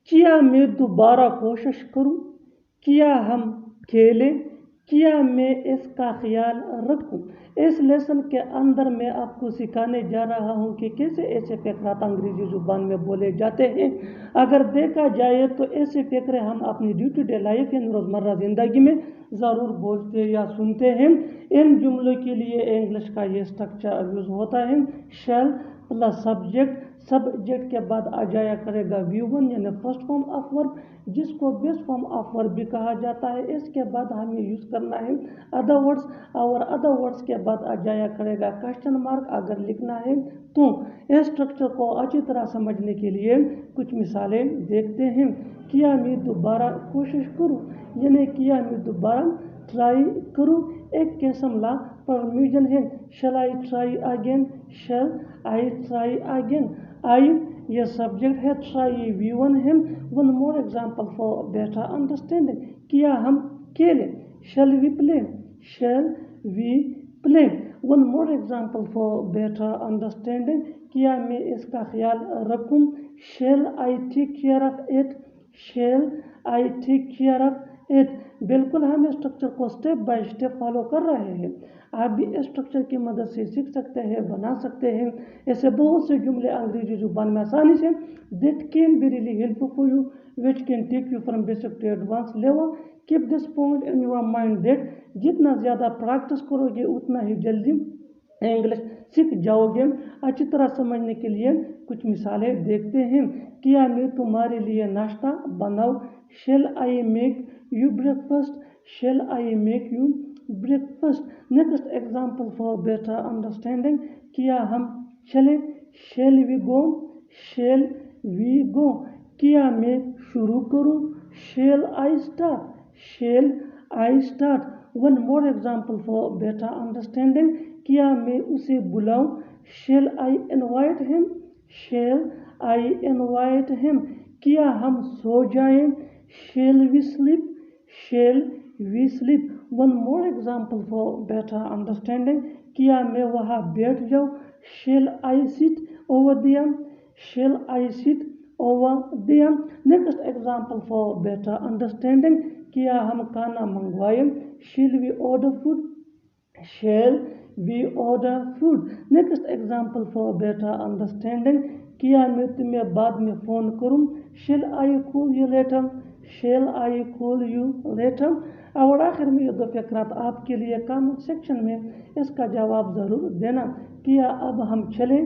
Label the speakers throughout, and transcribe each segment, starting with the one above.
Speaker 1: کیا میں دوبارہ کوشش کروں، کیا ہم کھیلیں، کیا میں اس کا خیال رکھوں۔ اس لیسن کے اندر میں آپ کو سکھانے جا رہا ہوں کہ کیسے ایسے فقرات انگریزی زبان میں بولے جاتے ہیں۔ اگر دیکھا جائے تو ایسے فقرے ہم اپنی ڈے ٹو ڈے لائف یعنی روزمرہ زندگی میں ضرور بولتے یا سنتے ہیں۔ ان جملوں کے لیے انگلش کا یہ اسٹرکچر یوز ہوتا ہے، شیل پلس سبجیکٹ، سبجیکٹ کے بعد آ جایا کرے گا V1 یعنی فرسٹ فارم آف ورب، جس کو بیسٹ فارم آف ورب بھی کہا جاتا ہے۔ اس کے بعد ہمیں یوز کرنا ہے ادر ورڈس، اور ادر ورڈس کے بعد آ جایا کرے گا کوسچن مارک اگر لکھنا ہے تو۔ اس اسٹرکچر کو اچھی طرح سمجھنے کے لیے کچھ مثالیں دیکھتے ہیں۔ کیا میں دوبارہ کوشش کروں یعنی کیا میں دوبارہ ٹرائی کروں، ایک قسم لا پرمیشن ہے۔ Shall I try again, shall I try again. I یہ سبجیکٹ ہے، ٹرائی یہ V1 ہے۔ One more example for better understanding, کیا ہم کھیلیں، shall we play, shall we play. One more example for better understanding, کیا میں اس کا خیال رکھوں، shall I take care of it, shall I take care of it. بالکل ہم اسٹرکچر کو اسٹیپ بائی اسٹیپ فالو کر رہے ہیں۔ آپ بھی اسٹرکچر کی مدد سے سیکھ سکتے ہیں، بنا سکتے ہیں ایسے بہت سے جملے انگریزی زبان میں آسانی سے that can be really helpful for you, which can take you from basic to advanced level. Keep this point in your mind that جتنا زیادہ پریکٹس کرو گے اتنا ہی جلدی انگلش سیکھ جاؤ گے۔ اچھی طرح سمجھنے کے لیے کچھ مثالیں دیکھتے ہیں۔ کیا میں تمہارے لیے ناشتہ بناؤں، shall I make you breakfast, shall I make you breakfast. Next example for better understanding, کیا ہم چلیں، shall we go, shall we گو۔ کیا میں شروع کروں، shall I start, shall I start. One more example for better understanding, کیا میں اسے بلاؤں، shall I invite him, shall I invite him. کیا ہم سو جائیں، shall we sleep, shall we sleep. One more example for better understanding, کیا میں وہاں بیٹھ جاؤں، shell I sit over there, shall I sit over there. Next example for better understanding, کیا ہم کھانا منگوائیں، shall we order food, shall we order food. Next example for better understanding, کیا میں تمہیں بعد میں فون کروں، shall I call you later, shall I call you later. اور آخر میں یہ دو فقرات آپ کے لیے کامنٹ سیکشن میں اس کا جواب ضرور دینا۔ کیا اب ہم چلیں،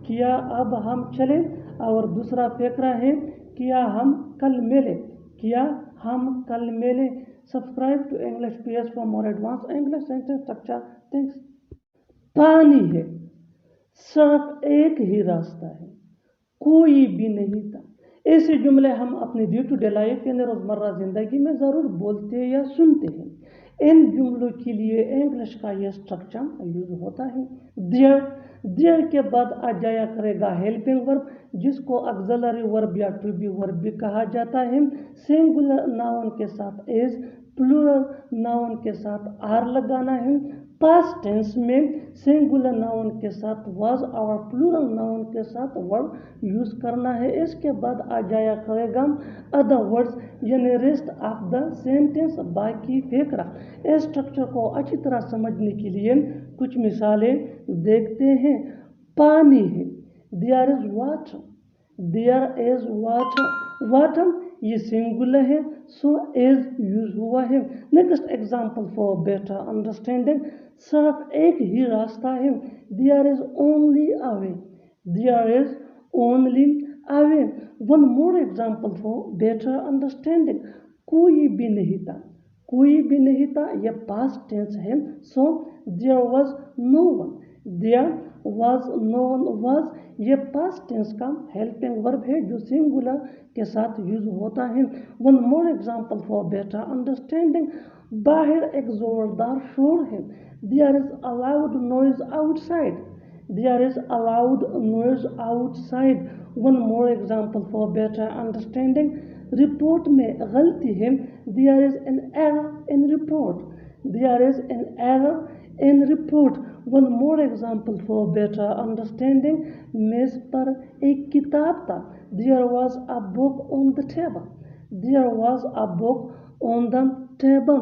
Speaker 1: کیا اب ہم چلیں، اور دوسرا فقرہ ہے کیا ہم کل ملیں، کیا ہم کل ملیں۔ Subscribe to English PS for more advance English sentence structure. Thanks. پانی ہے، صرف ایک ہی راستہ ہے، کوئی بھی نہیں تھا۔ ایسے جملے ہم اپنی ڈے ٹو ڈے لائف یعنی روزمرہ زندگی میں ضرور بولتے یا سنتے ہیں۔ ان جملوں کے لیے انگلش کا یہ اسٹرکچر یوز ہوتا ہے۔ دیئر، دیئر کے بعد آ جایا کرے گا ہیلپنگ ورب، جس کو آگزیلری ورب یا ٹو بی ورب بھی کہا جاتا ہے۔ سنگولر ناؤن کے ساتھ ایز، پلورل ناؤن کے ساتھ آر لگانا ہے۔ پاسٹ ٹینس میں سنگولر ناؤن کے ساتھ واز اور پلورل ناؤن کے ساتھ ورب یوز کرنا ہے۔ اس کے بعد آ جایا کرے گا ادر ورڈز یعنی ریسٹ آف دا سینٹینس، باقی فقرہ۔ اس اسٹرکچر کو اچھی طرح سمجھنے کے لیے کچھ مثالیں دیکھتے ہیں۔ پانی ہے، there is water, there is water, water یہ سنگولر ہے سو ایز یوز ہوا ہے۔ Next example for better understanding, صرف ایک ہی راستہ ہے، there is only a way, there is only a way. One more example for better understanding, کوئی بھی نہیں تھا، کوئی بھی نہیں تھا یہ پاسٹ ٹینس ہے so there was no one, there was no one, was یہ پاسٹ ٹینس کا ہیلپنگ ورب ہے جو سنگولر کے ساتھ یوز ہوتا ہے۔ One more example for better understanding, باہر ایک زوردار شور ہے، there is a loud noise outside, there is a loud noise outside. One more example for better understanding, report میں غلطی ہے، there is an error in report, their is an error in report۔ One more example for better understanding، میز پر ایک کتاب تھا، There was a book on the table. There was a book on the table.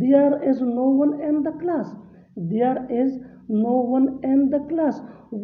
Speaker 1: There is no one in the class. There is no one in the class.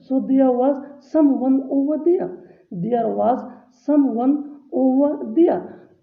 Speaker 1: So there was someone over there. There was someone over there.